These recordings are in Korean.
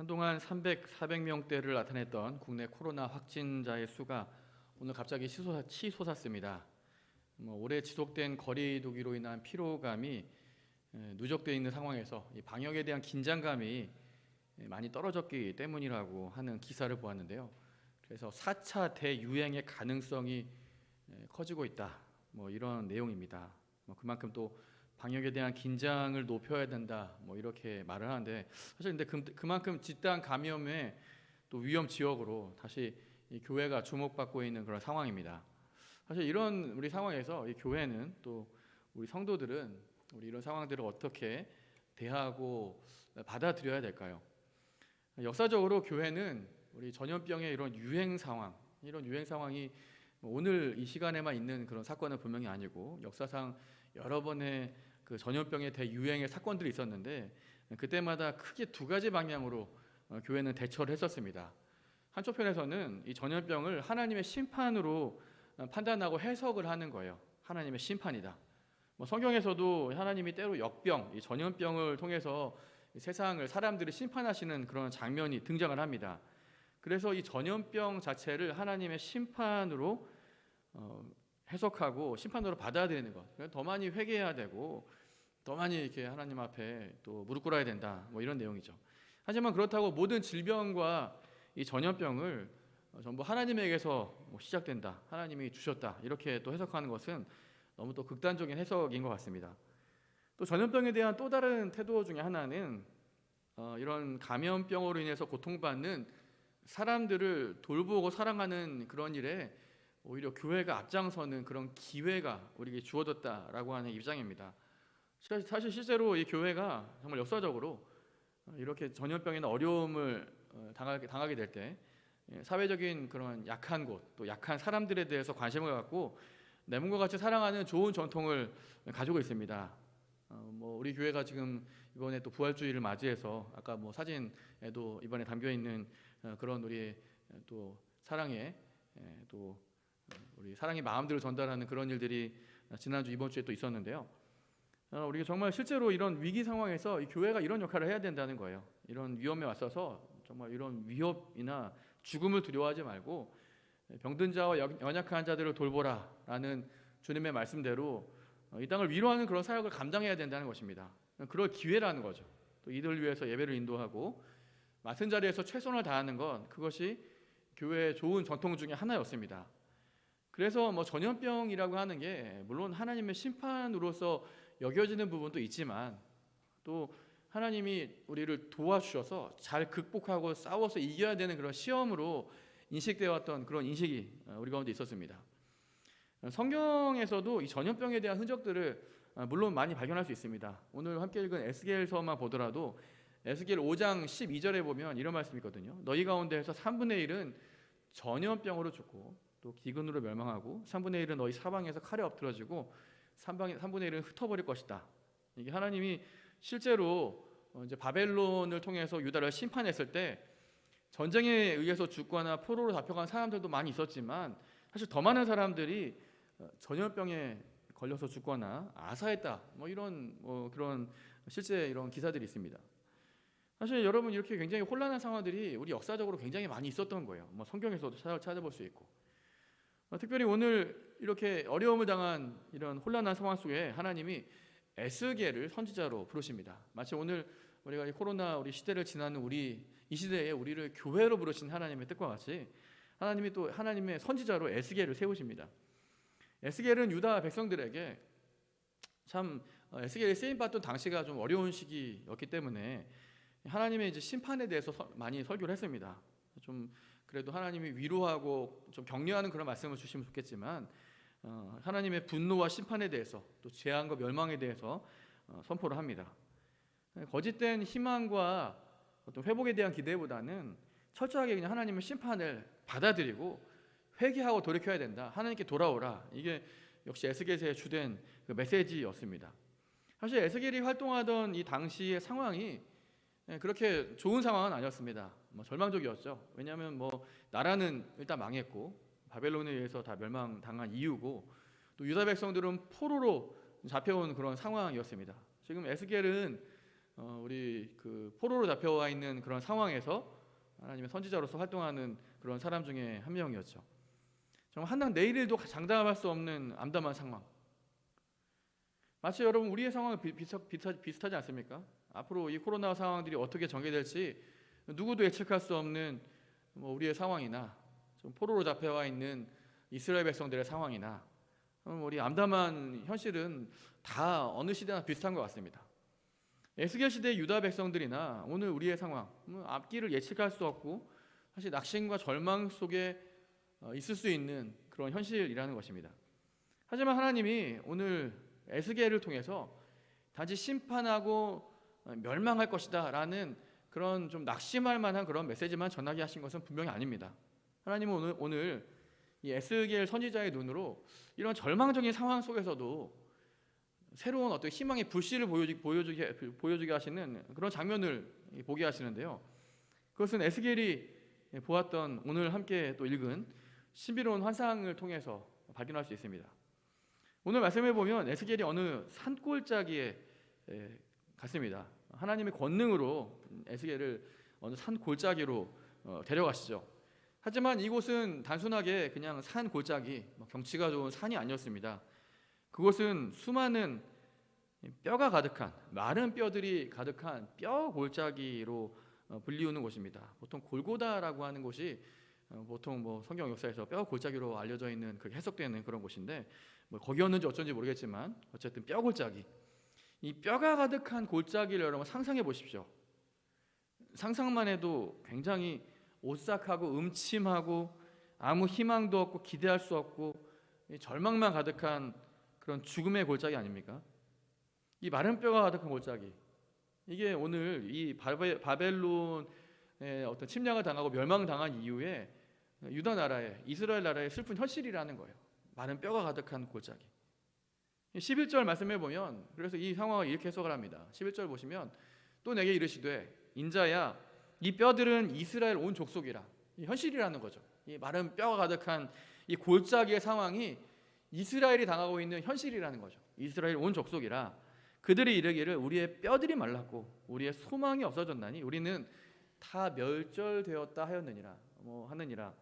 한동안 400명대를 나타냈던 국내 코로나 확진자의 수가 오늘 갑자기 치솟았습니다. 오래 지속된 거리두기로 인한 피로감이 누적되어 있는 상황에서 이 방역에 대한 긴장감이 많이 떨어졌기 때문이라고 하는 기사를 보았는데요. 그래서 4차 대유행의 가능성이 커지고 있다. 이런 내용입니다. 그만큼 또 방역에 대한 긴장을 높여야 된다. 이렇게 말을 하는데 사실 근데 그만큼 집단 감염의 또 위험 지역으로 다시 이 교회가 주목받고 있는 그런 상황입니다. 사실 이런 우리 상황에서 이 교회는 또 우리 성도들은 우리 이런 상황들을 어떻게 대하고 받아들여야 될까요? 역사적으로 교회는 우리 전염병의 이런 유행 상황이 오늘 이 시간에만 있는 그런 사건은 분명히 아니고 역사상 여러 번의 그 전염병의 대유행의 사건들이 있었는데 그때마다 크게 두 가지 방향으로 교회는 대처를 했었습니다. 한쪽 편에서는 이 전염병을 하나님의 심판으로 판단하고 해석을 하는 거예요. 하나님의 심판이다. 성경에서도 하나님이 때로 역병, 이 전염병을 통해서 세상을 사람들을 심판하시는 그런 장면이 등장을 합니다. 그래서 이 전염병 자체를 하나님의 심판으로 해석하고 심판으로 받아들이는 것. 더 많이 회개해야 되고 더 많이 이렇게 하나님 앞에 또 무릎 꿇어야 된다. 이런 내용이죠. 하지만 그렇다고 모든 질병과 이 전염병을 전부 하나님에게서 시작된다. 하나님이 주셨다. 이렇게 또 해석하는 것은 너무 또 극단적인 해석인 것 같습니다. 또 전염병에 대한 또 다른 태도 중에 하나는 이런 감염병으로 인해서 고통받는 사람들을 돌보고 사랑하는 그런 일에 오히려 교회가 앞장서는 그런 기회가 우리에게 주어졌다라고 하는 입장입니다. 사실 실제로 이 교회가 정말 역사적으로 이렇게 전염병이나 어려움을 당하게 될 때 사회적인 그런 약한 곳, 또 약한 사람들에 대해서 관심을 갖고 내 몸과 같이 사랑하는 좋은 전통을 가지고 있습니다. 우리 교회가 지금 이번에 또 부활주의를 맞이해서 아까 사진에도 이번에 담겨 있는 그런 우리 또 사랑의 또 우리 사랑의 마음들을 전달하는 그런 일들이 지난주 이번 주에 또 있었는데요. 우리가 정말 실제로 이런 위기 상황에서 이 교회가 이런 역할을 해야 된다는 거예요. 이런 위험에 맞서서 정말 이런 위협이나 죽음을 두려워하지 말고 병든 자와 연약한 자들을 돌보라라는 주님의 말씀대로 이 땅을 위로하는 그런 사역을 감당해야 된다는 것입니다. 그럴 기회라는 거죠. 또 이들을 위해서 예배를 인도하고 맡은 자리에서 최선을 다하는 건 그것이 교회의 좋은 전통 중에 하나였습니다. 그래서 전염병이라고 하는 게 물론 하나님의 심판으로서 여겨지는 부분도 있지만 또 하나님이 우리를 도와주셔서 잘 극복하고 싸워서 이겨야 되는 그런 시험으로 인식되어 왔던 그런 인식이 우리 가운데 있었습니다. 성경에서도 이 전염병에 대한 흔적들을 물론 많이 발견할 수 있습니다. 오늘 함께 읽은 에스겔서만 보더라도 에스겔 5장 12절에 보면 이런 말씀이 있거든요. 너희 가운데에서 3분의 1은 전염병으로 죽고 또 기근으로 멸망하고 3분의 1은 너희 사방에서 칼에 엎드러지고 3분의 1은 흩어버릴 것이다. 이게 하나님이 실제로 이제 바벨론을 통해서 유다를 심판했을 때 전쟁에 의해서 죽거나 포로로 잡혀간 사람들도 많이 있었지만 사실 더 많은 사람들이 전염병에 걸려서 죽거나 아사했다. 이런 그런 실제 이런 기사들이 있습니다. 사실 여러분 이렇게 굉장히 혼란한 상황들이 우리 역사적으로 굉장히 많이 있었던 거예요. 성경에서도 찾아볼 수 있고. 특별히 오늘 이렇게 어려움을 당한 이런 혼란한 상황 속에 하나님이 에스겔을 선지자로 부르십니다. 마치 오늘 우리가 이 코로나 우리 시대를 지나는 이 시대에 우리를 교회로 부르신 하나님의 뜻과 같이 하나님이 또 하나님의 선지자로 에스겔을 세우십니다. 에스겔은 유다 백성들에게 참 에스겔이 쓰임 받던 당시가 좀 어려운 시기였기 때문에 하나님의 이제 심판에 대해서 많이 설교를 했습니다. 좀 그래도 하나님이 위로하고 좀 격려하는 그런 말씀을 주시면 좋겠지만 하나님의 분노와 심판에 대해서 또 재앙과 멸망에 대해서 선포를 합니다. 거짓된 희망과 어떤 회복에 대한 기대보다는 철저하게 그냥 하나님의 심판을 받아들이고 회개하고 돌이켜야 된다. 하나님께 돌아오라. 이게 역시 에스겔의 주된 그 메시지였습니다. 사실 에스겔이 활동하던 이 당시의 상황이 그렇게 좋은 상황은 아니었습니다. 절망적이었죠. 왜냐하면 나라는 일단 망했고 바벨론에 의해서 다 멸망당한 이유고 또 유다 백성들은 포로로 잡혀온 그런 상황이었습니다. 지금 에스겔은 우리 그 포로로 잡혀와 있는 그런 상황에서 하나님의 선지자로서 활동하는 그런 사람 중에 한 명이었죠. 정말 한낱 내일일도 장담할 수 없는 암담한 상황. 마치 여러분 우리의 상황은 비슷하지 않습니까? 앞으로 이 코로나 상황들이 어떻게 전개될지 누구도 예측할 수 없는 우리의 상황이나 좀 포로로 잡혀와 있는 이스라엘 백성들의 상황이나 우리 암담한 현실은 다 어느 시대나 비슷한 것 같습니다. 에스겔 시대의 유다 백성들이나 오늘 우리의 상황, 앞길을 예측할 수 없고 사실 낙심과 절망 속에 있을 수 있는 그런 현실이라는 것입니다. 하지만 하나님이 오늘 에스겔을 통해서 단지 심판하고 멸망할 것이다 라는 그런 좀 낙심할 만한 그런 메시지만 전하게 하신 것은 분명히 아닙니다. 하나님은 오늘 이 에스겔 선지자의 눈으로 이런 절망적인 상황 속에서도 새로운 어떤 희망의 불씨를 보여주게 하시는 그런 장면을 보게 하시는데요. 그것은 에스겔이 보았던 오늘 함께 또 읽은 신비로운 환상을 통해서 발견할 수 있습니다. 오늘 말씀해 보면 에스겔이 어느 산골짜기에 갔습니다. 하나님의 권능으로 에스겔을 어느 산골짜기로 데려가시죠. 하지만 이곳은 단순하게 그냥 산 골짜기, 경치가 좋은 산이 아니었습니다. 그곳은 수많은 뼈가 가득한, 마른 뼈들이 가득한 뼈 골짜기로 불리우는 곳입니다. 보통 골고다라고 하는 곳이 보통 성경 역사에서 뼈 골짜기로 알려져 있는, 그렇게 해석되는 그런 곳인데 거기였는지 어쩐지 모르겠지만 어쨌든 뼈 골짜기. 이 뼈가 가득한 골짜기를 여러분 상상해 보십시오. 상상만 해도 굉장히 오싹하고 음침하고 아무 희망도 없고 기대할 수 없고 절망만 가득한 그런 죽음의 골짜기 아닙니까? 이 마른 뼈가 가득한 골짜기, 이게 오늘 이 바벨론의 어떤 침략을 당하고 멸망당한 이후에 유다 나라의, 이스라엘 나라의 슬픈 현실이라는 거예요. 마른 뼈가 가득한 골짜기. 11절 말씀해 보면 그래서 이 상황을 이렇게 해석을 합니다. 11절 보시면 또 내게 이르시되 인자야 이 뼈들은 이스라엘 온 족속이라. 이 현실이라는 거죠. 이 마른 뼈가 가득한 이 골짜기의 상황이 이스라엘이 당하고 있는 현실이라는 거죠. 이스라엘 온 족속이라. 그들이 이르기를 우리의 뼈들이 말랐고 우리의 소망이 없어졌나니 우리는 다 멸절되었다 하였느니라. 하느니라.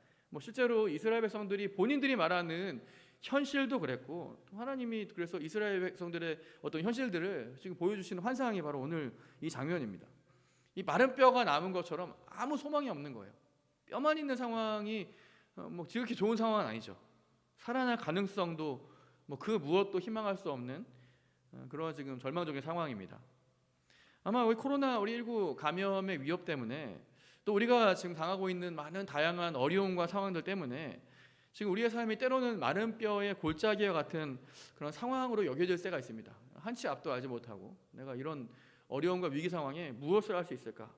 실제로 이스라엘 백성들이 본인들이 말하는 현실도 그랬고 또 하나님이 그래서 이스라엘 백성들의 어떤 현실들을 지금 보여주시는 환상이 바로 오늘 이 장면입니다. 이 마른 뼈가 남은 것처럼 아무 소망이 없는 거예요. 뼈만 있는 상황이 지극히 좋은 상황은 아니죠. 살아날 가능성도 그 무엇도 희망할 수 없는 그런 지금 절망적인 상황입니다. 아마 우리 코로나19 감염의 위협 때문에 또 우리가 지금 당하고 있는 많은 다양한 어려움과 상황들 때문에 지금 우리의 삶이 때로는 마른 뼈의 골짜기와 같은 그런 상황으로 여겨질 때가 있습니다. 한치 앞도 알지 못하고 내가 이런 어려움과 위기 상황에 무엇을 할 수 있을까?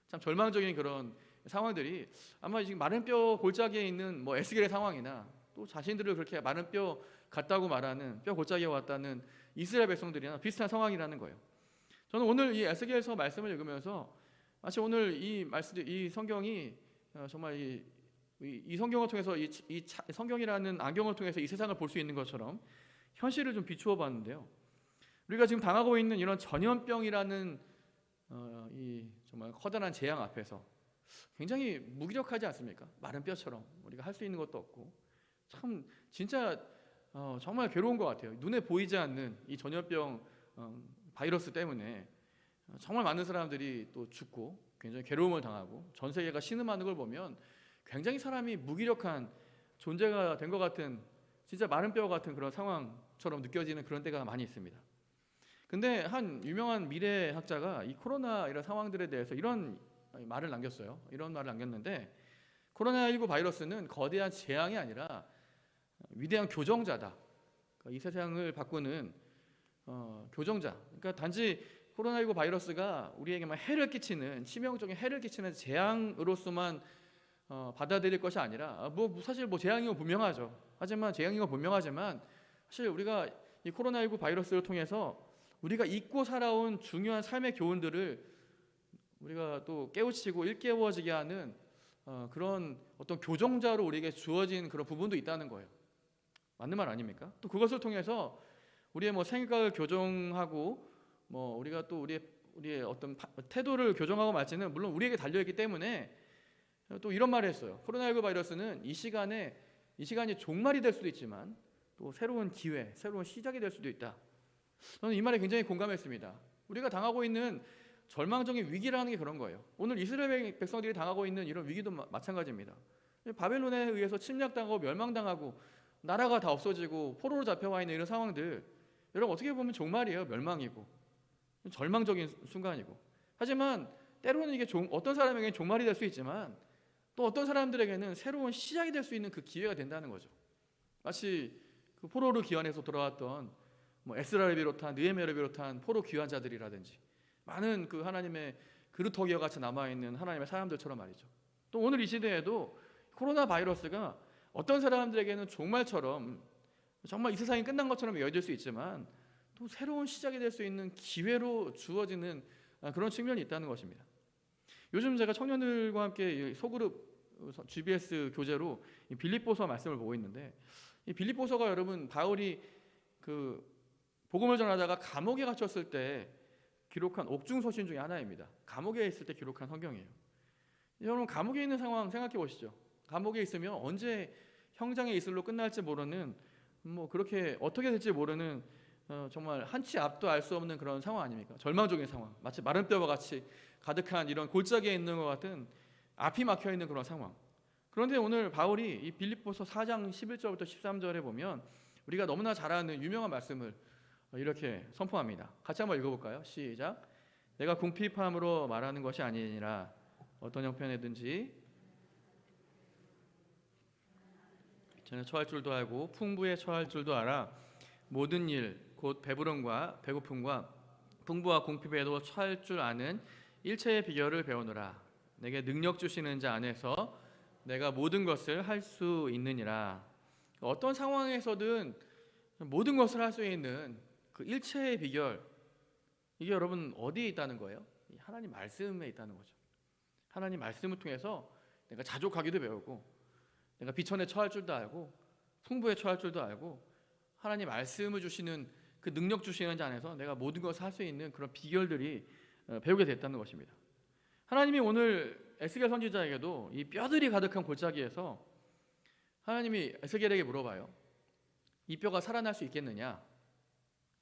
참 절망적인 그런 상황들이 아마 지금 마른 뼈 골짜기에 있는 에스겔의 상황이나 또 자신들을 그렇게 마른 뼈 같다고 말하는 뼈 골짜기에 왔다는 이스라엘 백성들이나 비슷한 상황이라는 거예요. 저는 오늘 이 에스겔서 말씀을 읽으면서 마치 오늘 이 성경이 정말 이 성경을 통해서 이 성경이라는 안경을 통해서 이 세상을 볼 수 있는 것처럼 현실을 좀 비추어 봤는데요. 우리가 지금 당하고 있는 이런 전염병이라는 이 정말 커다란 재앙 앞에서 굉장히 무기력하지 않습니까? 마른 뼈처럼 우리가 할 수 있는 것도 없고 참 진짜 정말 괴로운 것 같아요. 눈에 보이지 않는 이 전염병 바이러스 때문에 정말 많은 사람들이 또 죽고 굉장히 괴로움을 당하고 전 세계가 신음하는 걸 보면 굉장히 사람이 무기력한 존재가 된 것 같은 진짜 마른 뼈 같은 그런 상황처럼 느껴지는 그런 때가 많이 있습니다. 근데 한 유명한 미래학자가 이 코로나 이런 상황들에 대해서 이런 말을 남겼어요. 이런 말을 남겼는데 코로나19 바이러스는 거대한 재앙이 아니라 위대한 교정자다. 이 세상을 바꾸는 교정자. 그러니까 단지 코로나19 바이러스가 우리에게 해를 끼치는 치명적인 해를 끼치는 재앙으로서만 받아들일 것이 아니라 사실 재앙인 건 분명하죠. 하지만 재앙인 건 분명하지만 사실 우리가 이 코로나19 바이러스를 통해서 우리가 잊고 살아온 중요한 삶의 교훈들을 우리가 또 깨우치고 일깨워지게 하는 그런 어떤 교정자로 우리에게 주어진 그런 부분도 있다는 거예요. 맞는 말 아닙니까? 또 그것을 통해서 우리의 생각을 교정하고 우리가 또 우리의 우리의 어떤 태도를 교정하고 말지는 물론 우리에게 달려있기 때문에 또 이런 말을 했어요. 코로나19 바이러스는 이 시간이 종말이 될 수도 있지만 또 새로운 기회, 새로운 시작이 될 수도 있다. 저는 이 말에 굉장히 공감했습니다. 우리가 당하고 있는 절망적인 위기라는 게 그런 거예요. 오늘 이스라엘 백성들이 당하고 있는 이런 위기도 마찬가지입니다. 바벨론에 의해서 침략당하고 멸망당하고 나라가 다 없어지고 포로로 잡혀와 있는 이런 상황들, 여러분 어떻게 보면 종말이에요. 멸망이고 절망적인 순간이고. 하지만 때로는 이게 어떤 사람에게는 종말이 될 수 있지만 또 어떤 사람들에게는 새로운 시작이 될 수 있는 그 기회가 된다는 거죠. 마치 그 포로로 귀환해서 돌아왔던 에스라를 비롯한 느헤미야를 비롯한 포로 귀환자들이라든지 많은 그 하나님의 그루터기와 같이 남아있는 하나님의 사람들처럼 말이죠. 또 오늘 이 시대에도 코로나 바이러스가 어떤 사람들에게는 종말처럼 정말 이 세상이 끝난 것처럼 여겨질 수 있지만 또 새로운 시작이 될 수 있는 기회로 주어지는 그런 측면이 있다는 것입니다. 요즘 제가 청년들과 함께 소그룹 GBS 교재로 빌립보서 말씀을 보고 있는데, 이 빌립보서가 여러분 바울이 그 복음을 전하다가 감옥에 갇혔을 때 기록한 옥중서신 중에 하나입니다. 감옥에 있을 때 기록한 성경이에요. 여러분 감옥에 있는 상황 생각해 보시죠. 감옥에 있으면 언제 형장의 이슬로 끝날지 모르는, 그렇게 어떻게 될지 모르는 정말 한치 앞도 알 수 없는 그런 상황 아닙니까? 절망적인 상황, 마치 마른 뼈와 같이 가득한 이런 골짜기에 있는 것 같은 앞이 막혀 있는 그런 상황. 그런데 오늘 바울이 이 빌립보서 4장 11절부터 13절에 보면 우리가 너무나 잘 아는 유명한 말씀을 이렇게 선포합니다. 같이 한번 읽어볼까요? 시작. 내가 궁핍함으로 말하는 것이 아니니라. 어떤 형편이든지 전에 처할 줄도 알고 풍부에 처할 줄도 알아. 모든 일 곧 배부름과 배고픔과 풍부와 궁핍에도 처할 줄 아는 일체의 비결을 배우노라. 내게 능력 주시는 자 안에서 내가 모든 것을 할 수 있느니라. 어떤 상황에서든 모든 것을 할 수 있는 그 일체의 비결, 이게 여러분 어디에 있다는 거예요? 하나님 말씀에 있다는 거죠. 하나님 말씀을 통해서 내가 자족하기도 배우고, 내가 비천에 처할 줄도 알고, 풍부에 처할 줄도 알고, 하나님 말씀을 주시는 그 능력 주시는 자 안에서 내가 모든 것을 할 수 있는 그런 비결들이 배우게 됐다는 것입니다. 하나님이 오늘 에스겔 선지자에게도 이 뼈들이 가득한 골짜기에서 하나님이 에스겔에게 물어봐요. 이 뼈가 살아날 수 있겠느냐?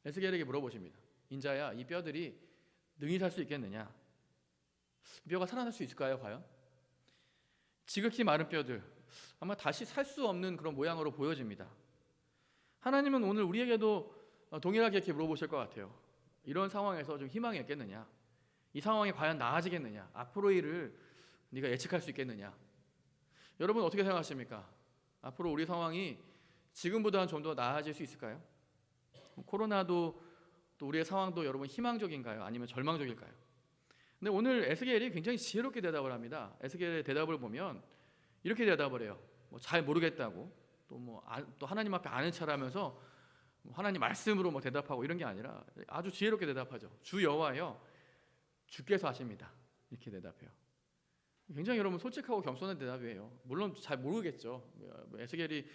에스겔에게 물어보십니다. 인자야, 이 뼈들이 능히 살 수 있겠느냐? 이 뼈가 살아날 수 있을까요, 과연? 지극히 마른 뼈들, 아마 다시 살 수 없는 그런 모양으로 보여집니다. 하나님은 오늘 우리에게도 동일하게 이렇게 물어보실 것 같아요. 이런 상황에서 좀 희망이 있겠느냐? 이 상황이 과연 나아지겠느냐? 앞으로의 일을 네가 예측할 수 있겠느냐? 여러분 어떻게 생각하십니까? 앞으로 우리 상황이 지금보다는 좀 더 나아질 수 있을까요? 코로나도 또 우리의 상황도 여러분 희망적인가요? 아니면 절망적일까요? 근데 오늘 에스겔이 굉장히 지혜롭게 대답을 합니다. 에스겔의 대답을 보면 이렇게 대답을 해요. 잘 모르겠다고, 또 하나님 앞에 아는 척하면서 하나님 말씀으로 대답하고 이런 게 아니라 아주 지혜롭게 대답하죠. 주 여호와여, 주께서 하십니다. 이렇게 대답해요. 굉장히 여러분 솔직하고 겸손한 대답이에요. 물론 잘 모르겠죠. 에스겔이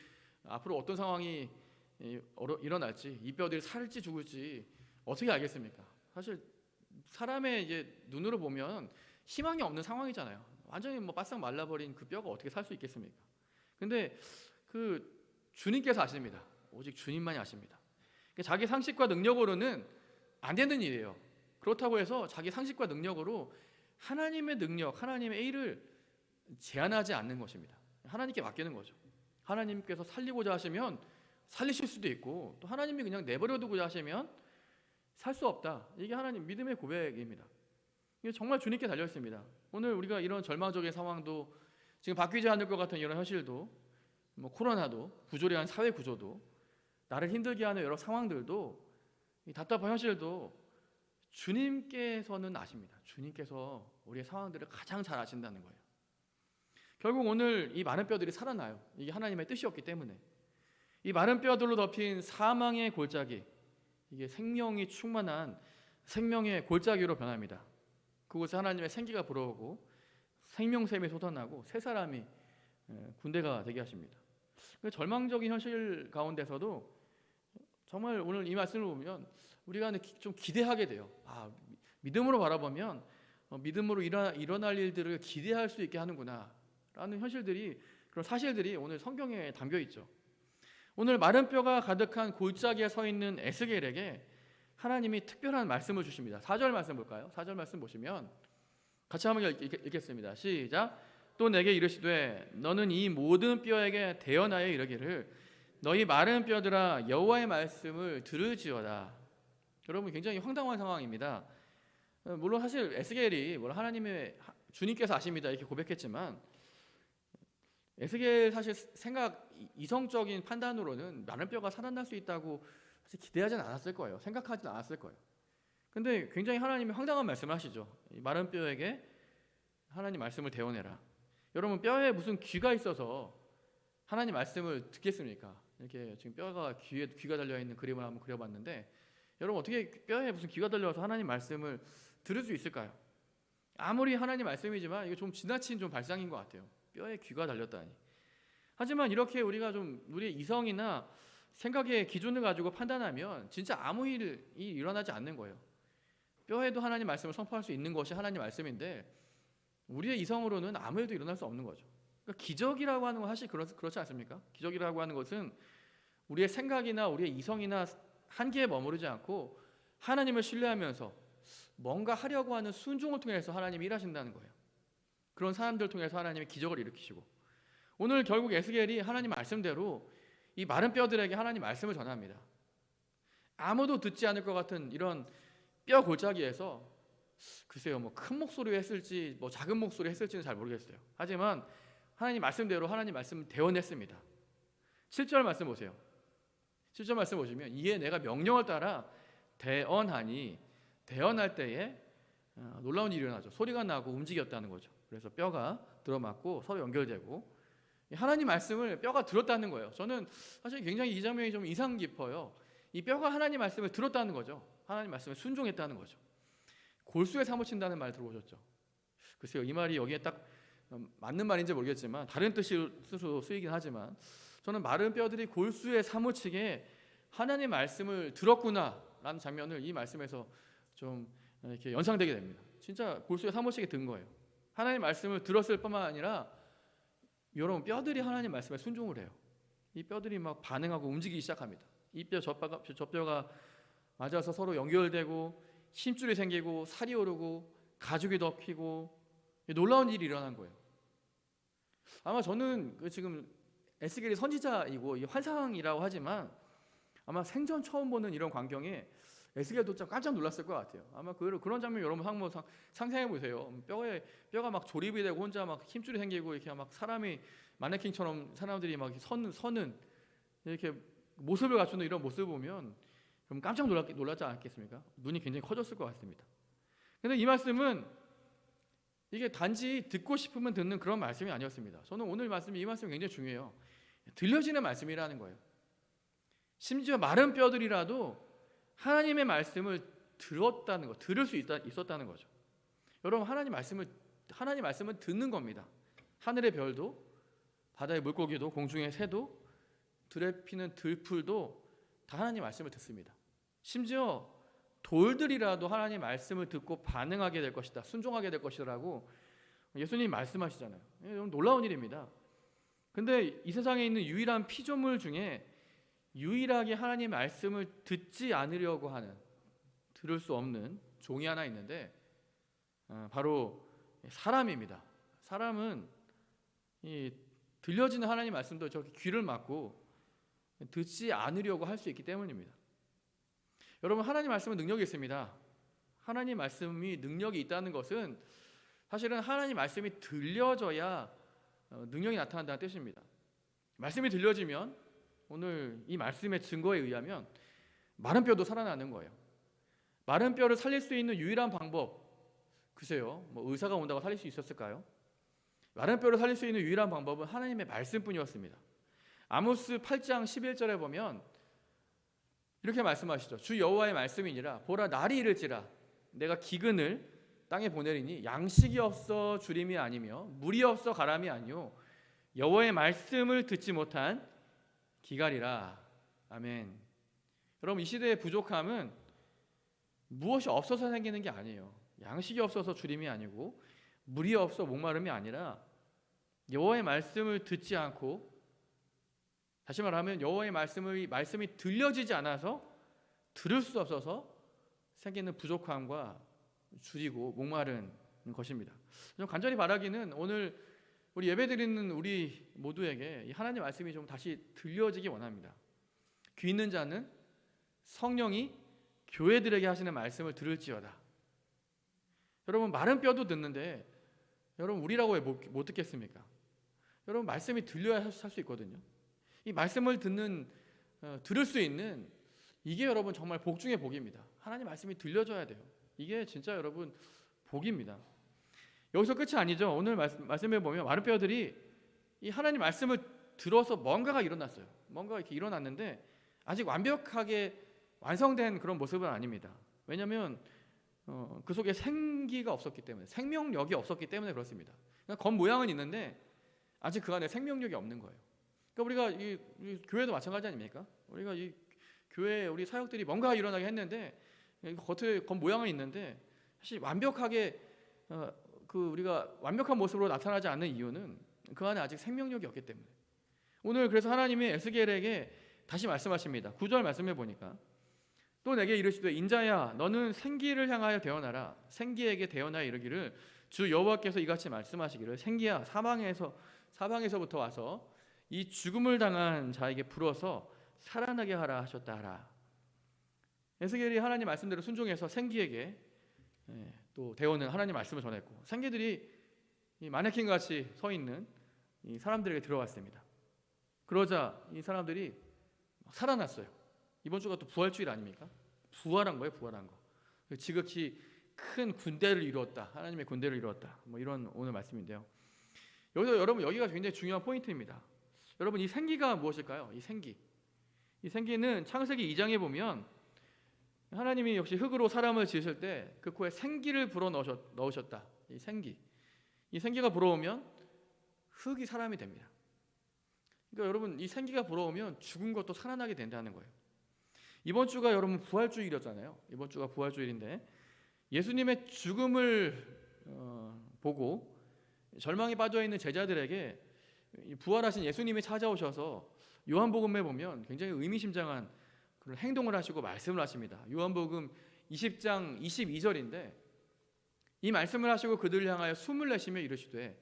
앞으로 어떤 상황이 일어날지, 이 뼈들이 살지 죽을지 어떻게 알겠습니까? 사실 사람의 이제 눈으로 보면 희망이 없는 상황이잖아요. 완전히 바싹 말라버린 그 뼈가 어떻게 살 수 있겠습니까? 근데 그 주님께서 아십니다. 오직 주님만이 아십니다. 자기 상식과 능력으로는 안 되는 일이에요. 그렇다고 해서 자기 상식과 능력으로 하나님의 능력, 하나님의 일을 제한하지 않는 것입니다. 하나님께 맡기는 거죠. 하나님께서 살리고자 하시면 살리실 수도 있고, 또 하나님이 그냥 내버려 두고자 하시면 살 수 없다. 이게 하나님 믿음의 고백입니다. 이게 정말 주님께 달려 있습니다. 오늘 우리가 이런 절망적인 상황도, 지금 바뀌지 않을 것 같은 이런 현실도, 코로나도, 부조리한 사회 구조도, 나를 힘들게 하는 여러 상황들도, 이 답답한 현실도 주님께서는 아십니다. 주님께서 우리의 상황들을 가장 잘 아신다는 거예요. 결국 오늘 이 많은 뼈들이 살아나요. 이게 하나님의 뜻이었기 때문에. 이 마른 뼈들로 덮인 사망의 골짜기, 이게 생명이 충만한 생명의 골짜기로 변합니다. 그곳에 하나님의 생기가 불어오고 생명샘이 솟아나고 새 사람이 군대가 되게 하십니다. 절망적인 현실 가운데서도 정말 오늘 이 말씀을 보면 우리가 좀 기대하게 돼요. 믿음으로 바라보면 믿음으로 일어날 일들을 기대할 수 있게 하는구나 라는 현실들이, 그런 사실들이 오늘 성경에 담겨 있죠. 오늘 마른 뼈가 가득한 골짜기에 서 있는 에스겔에게 하나님이 특별한 말씀을 주십니다. 4절 말씀 볼까요? 4절 말씀 보시면 같이 한번 읽겠습니다. 시작. 또 내게 이르시되 너는 이 모든 뼈에게 대언하여 이르기를 너희 마른 뼈들아 여호와의 말씀을 들을지어다. 여러분, 굉장히 황당한 상황입니다. 물론 사실 에스겔이 하나님의 주님께서 아십니다 이렇게 고백했지만, 에스겔 사실 이성적인 판단으로는 마른 뼈가 살아날 수 있다고 사실 기대하지는 않았을 거예요. 생각하지는 않았을 거예요. 근데 굉장히 하나님이 황당한 말씀을 하시죠. 마른 뼈에게 하나님 말씀을 대언해라. 여러분, 뼈에 무슨 귀가 있어서 하나님 말씀을 듣겠습니까? 이렇게 지금 뼈가 귀가 달려 있는 그림을 한번 그려봤는데, 여러분 어떻게 뼈에 무슨 귀가 달려서 하나님 말씀을 들을 수 있을까요? 아무리 하나님 말씀이지만 이게 좀 지나친 발상인 것 같아요. 뼈에 귀가 달렸다니. 하지만 이렇게 우리가 좀 우리의 이성이나 생각의 기준을 가지고 판단하면 진짜 아무 일이 일어나지 않는 거예요. 뼈에도 하나님 말씀을 선포할 수 있는 것이 하나님 말씀인데, 우리의 이성으로는 아무 일도 일어날 수 없는 거죠. 그러니까 기적이라고 하는 건 사실 그렇지 않습니까? 기적이라고 하는 것은 우리의 생각이나 우리의 이성이나 한계에 머무르지 않고 하나님을 신뢰하면서 뭔가 하려고 하는 순종을 통해서 하나님이 일하신다는 거예요. 그런 사람들을 통해서 하나님이 기적을 일으키시고, 오늘 결국 에스겔이 하나님 말씀대로 이 마른 뼈들에게 하나님 말씀을 전합니다. 아무도 듣지 않을 것 같은 이런 뼈 골짜기에서 글쎄요, 큰 목소리로 했을지 작은 목소리로 했을지는 잘 모르겠어요. 하지만 하나님 말씀대로 하나님 말씀을 대언했습니다. 7절 말씀 보세요. 7절 말씀 보시면 이에 내가 명령을 따라 대언하니, 대언할 때에 놀라운 일이 일어나죠. 소리가 나고 움직였다는 거죠. 그래서 뼈가 들어맞고 서로 연결되고 하나님 말씀을 뼈가 들었다는 거예요. 저는 사실 굉장히 이 장면이 좀 인상 깊어요. 이 뼈가 하나님 말씀을 들었다는 거죠. 하나님 말씀에 순종했다는 거죠. 골수에 사무친다는 말 들어보셨죠? 글쎄요, 이 말이 여기에 딱 맞는 말인지 모르겠지만 다른 뜻으로 쓰이긴 하지만, 저는 마른 뼈들이 골수에 사무치게 하나님 말씀을 들었구나라는 장면을 이 말씀에서 좀 이렇게 연상되게 됩니다. 진짜 골수에 사무치게 든 거예요. 하나님 말씀을 들었을 뿐만 아니라 여러분, 뼈들이 하나님 말씀에 순종을 해요. 이 뼈들이 막 반응하고 움직이기 시작합니다. 이 뼈 저 뼈가 맞아서 서로 연결되고 힘줄이 생기고 살이 오르고 가죽이 덮이고 놀라운 일이 일어난 거예요. 아마 저는 지금 에스겔이 선지자이고 환상이라고 하지만 아마 생전 처음 보는 이런 광경에 에스겔도 좀 깜짝 놀랐을 것 같아요. 아마 그런 장면 여러분 한번 상상해 보세요. 뼈가 막 조립이 되고 혼자 막 힘줄이 생기고 이렇게 막 사람이 마네킹처럼 사람들이 막 서는 이렇게 모습을 갖추는 이런 모습을 보면 그럼 깜짝 놀랐지 않겠습니까? 눈이 굉장히 커졌을 것 같습니다. 그런데 이 말씀은 이게 단지 듣고 싶으면 듣는 그런 말씀이 아니었습니다. 저는 오늘 이 말씀이 굉장히 중요해요. 들려지는 말씀이라는 거예요. 심지어 마른 뼈들이라도 하나님의 말씀을 들었다는 거, 들을 수 있었다는 거죠. 여러분, 하나님 말씀을 듣는 겁니다. 하늘의 별도, 바다의 물고기도, 공중의 새도, 들에 피는 들풀도 다 하나님 말씀을 듣습니다. 심지어 돌들이라도 하나님 말씀을 듣고 반응하게 될 것이다, 순종하게 될 것이라고 예수님이 말씀하시잖아요. 너무 놀라운 일입니다. 근데 이 세상에 있는 유일한 피조물 중에 유일하게 하나님 말씀을 듣지 않으려고 하는, 들을 수 없는 종이 하나 있는데 바로 사람입니다. 사람은 이 들려지는 하나님 말씀도 저렇게 귀를 막고 듣지 않으려고 할 수 있기 때문입니다. 여러분, 하나님 말씀은 능력이 있습니다. 하나님 말씀이 능력이 있다는 것은 사실은 하나님 말씀이 들려져야 능력이 나타난다는 뜻입니다. 말씀이 들려지면, 오늘 이 말씀의 증거에 의하면 마른 뼈도 살아나는 거예요. 마른 뼈를 살릴 수 있는 유일한 방법, 글쎄요, 의사가 온다고 살릴 수 있었을까요? 마른 뼈를 살릴 수 있는 유일한 방법은 하나님의 말씀뿐이었습니다. 아모스 8장 11절에 보면 이렇게 말씀하시죠. 주 여호와의 말씀이니라. 보라, 날이 이를지라 내가 기근을 땅에 보내리니 양식이 없어 주림이 아니며 물이 없어 가람이 아니요 여호와의 말씀을 듣지 못한 기갈이라. 아멘. 여러분, 이 시대의 부족함은 무엇이 없어서 생기는 게 아니에요. 양식이 없어서 주림이 아니고 물이 없어 목마름이 아니라 여호와의 말씀을 듣지 않고, 다시 말하면 여호와의 말씀이 들려지지 않아서 들을 수 없어서 생기는 부족함과 줄이고 목마른 것입니다. 좀 간절히 바라기는 오늘 우리 예배드리는 우리 모두에게 이 하나님 말씀이 좀 다시 들려지기 원합니다. 귀 있는 자는 성령이 교회들에게 하시는 말씀을 들을지어다. 여러분, 마른 뼈도 듣는데 여러분, 우리라고 왜 못 듣겠습니까? 여러분, 말씀이 들려야 살 수 있거든요. 이 말씀을 들을 수 있는, 이게 여러분 정말 복 중의 복입니다. 하나님 말씀이 들려줘야 돼요. 이게 진짜 여러분 복입니다. 여기서 끝이 아니죠. 오늘 말씀에 보면 마른 뼈들이 이 하나님 말씀을 들어서 뭔가가 일어났어요. 뭔가가 이렇게 일어났는데 아직 완벽하게 완성된 그런 모습은 아닙니다. 왜냐하면 그 속에 생기가 없었기 때문에, 생명력이 없었기 때문에 그렇습니다. 그러니까 겉 모양은 있는데 아직 그 안에 생명력이 없는 거예요. 그러니까 우리가 이 교회도 마찬가지 아닙니까? 우리가 이 교회 우리 사역들이 뭔가 일어나게 했는데 겉 모양은 있는데 사실 완벽하게 우리가 완벽한 모습으로 나타나지 않는 이유는 그 안에 아직 생명력이 없기 때문에. 오늘 그래서 하나님이 에스겔에게 다시 말씀하십니다. 9절 말씀해 보니까 또 내게 이르시되 인자야 너는 생기를 향하여 대언하라. 생기에게 대언하여 이르기를 주 여호와께서 이같이 말씀하시기를 생기야 사방에서부터 와서 이 죽음을 당한 자에게 불어서 살아나게 하라 하셨다 하라. 에스겔이 하나님 말씀대로 순종해서 생기에게 또 대언은 하나님 말씀을 전했고, 생기들이 이 마네킹 같이 서 있는 이 사람들에게 들어갔습니다. 그러자 이 사람들이 살아났어요. 이번 주가 또 부활주일 아닙니까? 부활한 거예요, 부활한 거. 지극히 큰 군대를 이루었다. 하나님의 군대를 이루었다. 뭐 이런 오늘 말씀인데요. 여기서 여러분, 여기가 굉장히 중요한 포인트입니다. 여러분, 이 생기가 무엇일까요? 이 생기는 창세기 2장에 보면 하나님이 역시 흙으로 사람을 지으실 때 그 코에 생기를 불어 넣으셨다. 이 생기가 불어오면 흙이 사람이 됩니다. 그러니까 여러분, 이 생기가 불어오면 죽은 것도 살아나게 된다는 거예요. 이번 주가 여러분 부활주일이었잖아요. 이번 주가 부활주일인데 예수님의 죽음을 보고 절망에 빠져 있는 제자들에게 부활하신 예수님이 찾아오셔서 요한복음에 보면 굉장히 의미심장한 그런 행동을 하시고 말씀을 하십니다. 요한복음 20장 22절인데 이 말씀을 하시고 그들을 향하여 숨을 내쉬며 이르시되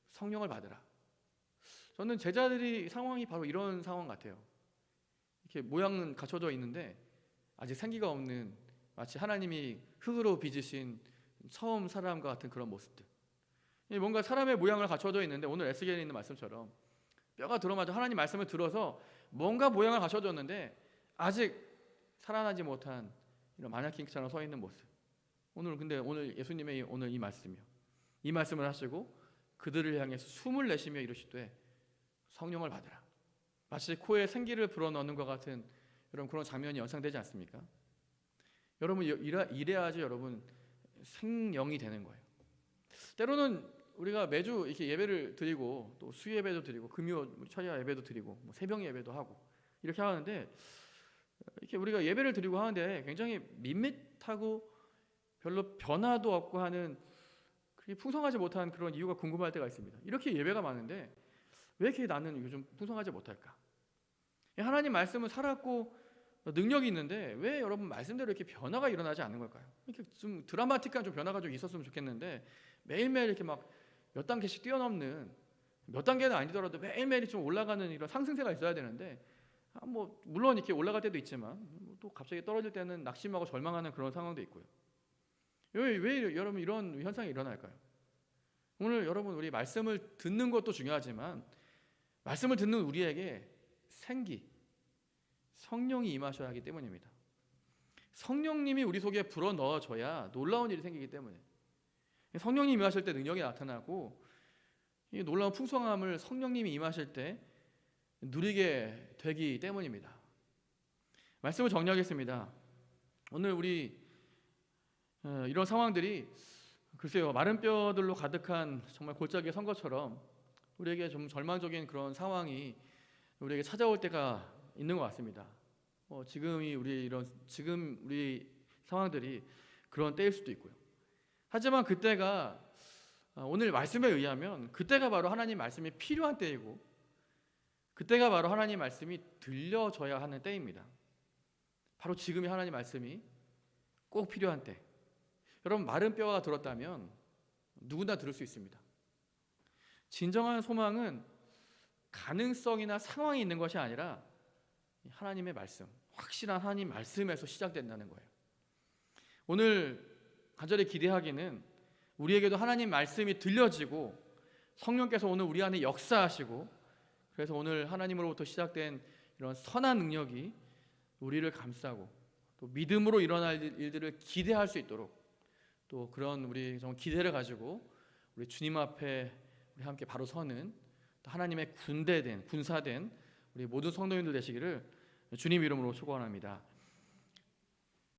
성령을 받으라. 저는 제자들이 상황이 바로 이런 상황 같아요. 이렇게 모양은 갖춰져 있는데 아직 생기가 없는, 마치 하나님이 흙으로 빚으신 처음 사람과 같은 그런 모습들. 뭔가 사람의 모양을 갖춰져 있는데 오늘 에스겔에 있는 말씀처럼 뼈가 들어맞아 하나님 말씀을 들어서 뭔가 모양을 갖춰졌는데 아직 살아나지 못한 이런 마네킹처럼 서 있는 모습. 오늘 예수님의 오늘 이 말씀이요. 이 말씀을 하시고 그들을 향해서 숨을 내쉬며 이르시되 성령을 받으라. 마치 코에 생기를 불어넣는 것 같은 여러분 그런 장면이 연상되지 않습니까? 여러분, 이래야지 여러분 생명이 되는 거예요. 때로는 우리가 매주 이렇게 예배를 드리고 또 수요 예배도 드리고 금요 철야 예배도 드리고 뭐 새벽 예배도 하고 이렇게 하는데, 이렇게 우리가 예배를 드리고 하는데 굉장히 밋밋하고 별로 변화도 없고 하는, 그렇게 풍성하지 못한 그런 이유가 궁금할 때가 있습니다. 이렇게 예배가 많은데 왜 이렇게 나는 요즘 풍성하지 못할까? 하나님 말씀은 살았고 능력이 있는데 왜 여러분 말씀대로 이렇게 변화가 일어나지 않는 걸까요? 이렇게 좀 드라마틱한 좀 변화가 좀 있었으면 좋겠는데 매일매일 이렇게 막 몇 단계씩 뛰어넘는, 몇 단계는 아니더라도 매일매일 좀 올라가는 이런 상승세가 있어야 되는데 뭐 물론 이렇게 올라갈 때도 있지만 또 갑자기 떨어질 때는 낙심하고 절망하는 그런 상황도 있고요. 왜 여러분 이런 현상이 일어날까요? 오늘 여러분 우리 말씀을 듣는 것도 중요하지만 말씀을 듣는 우리에게 성령이 임하셔야 하기 때문입니다. 성령님이 우리 속에 불어 넣어줘야 놀라운 일이 생기기 때문에, 성령님이 임하실 때 능력이 나타나고 이 놀라운 풍성함을 성령님이 임하실 때 누리게 되기 때문입니다. 말씀을 정리하겠습니다. 오늘 우리 이런 상황들이 글쎄요, 마른 뼈들로 가득한 정말 골짜기의 선거처럼 우리에게 좀 절망적인 그런 상황이 우리에게 찾아올 때가 있는 것 같습니다. 지금 우리 상황들이 그런 때일 수도 있고요. 하지만 그때가 오늘 말씀에 의하면 그때가 바로 하나님 말씀이 필요한 때이고 그때가 바로 하나님 말씀이 들려져야 하는 때입니다. 바로 지금이 하나님 말씀이 꼭 필요한 때. 여러분, 마른 뼈가 들었다면 누구나 들을 수 있습니다. 진정한 소망은 가능성이나 상황이 있는 것이 아니라 하나님의 말씀, 확실한 하나님 말씀에서 시작된다는 거예요. 오늘 간절히 기대하기는 우리에게도 하나님 말씀이 들려지고 성령께서 오늘 우리 안에 역사하시고 그래서 오늘 하나님으로부터 시작된 이런 선한 능력이 우리를 감싸고 또 믿음으로 일어날 일들을 기대할 수 있도록 또 그런 우리 정말 기대를 가지고 우리 주님 앞에 우리 함께 바로 서는 또 하나님의 군사된 우리 모든 성도님들 되시기를 주님 이름으로 축원합니다.